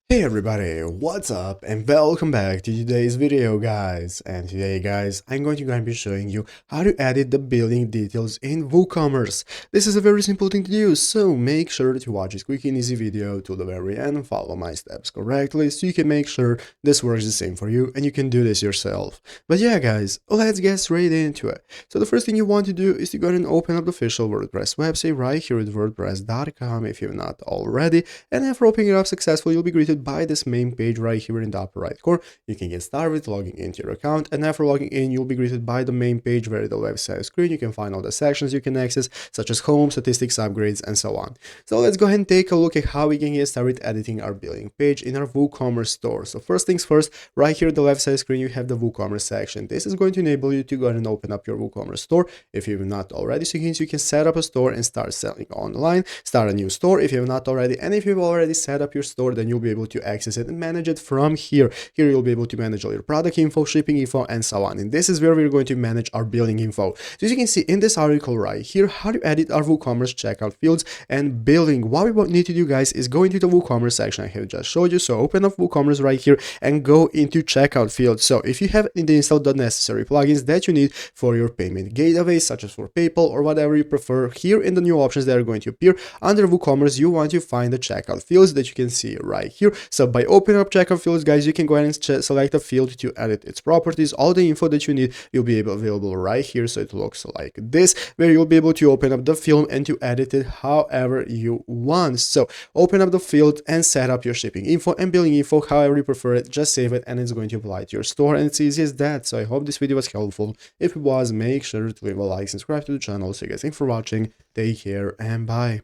Hey everybody, what's up and welcome back to today's video guys. And today guys, I'm going to be showing you how to edit the billing details in WooCommerce. This is a very simple thing to do, so make sure to watch this quick and easy video to the very end, follow my steps correctly so you can make sure this works the same for you and you can do this yourself. But yeah guys, let's get straight into it. So the first thing you want to do is to go ahead and open up the official WordPress website right here at wordpress.com if you've not already, and after opening it up successfully you'll be greeted by this main page right here in the upper right corner. You can get started with logging into your account, and after logging in you'll be greeted by the main page where the website screen you can find all the sections you can access, such as home, statistics, upgrades, and so on. So let's go ahead and take a look at how we can get started editing our billing page in our WooCommerce store. So first things first, right here at the left side screen you have the WooCommerce section. This is going to enable you to go ahead and open up your WooCommerce store if you've not already. So you can set up a store and start selling online, start a new store if you have not already, and if you've already set up your store then you'll be able to access it and manage it from here. Here you'll be able to manage all your product info, shipping info, and so on. And this is where we're going to manage our billing info. So as you can see in this article right here, how to edit our WooCommerce checkout fields and billing. What we need to do guys is go into the WooCommerce section I have just showed you. So open up WooCommerce right here and go into checkout fields. So if you have installed the necessary plugins that you need for your payment gateway, such as for PayPal or whatever you prefer, here in the new options that are going to appear under WooCommerce, you want to find the checkout fields that you can see right here. So by opening up checkout fields guys, you can go ahead and select a field to edit its properties. All the info that you need will be available right here. So it looks like this, where you'll be able to open up the field and to edit it however you want. So open up the field and set up your shipping info and billing info however you prefer it. Just save it and it's going to apply to your store, and it's easy as that. So I hope this video was helpful. If it was, make sure to leave a like, subscribe to the channel. So guys, thanks for watching, take care, and bye.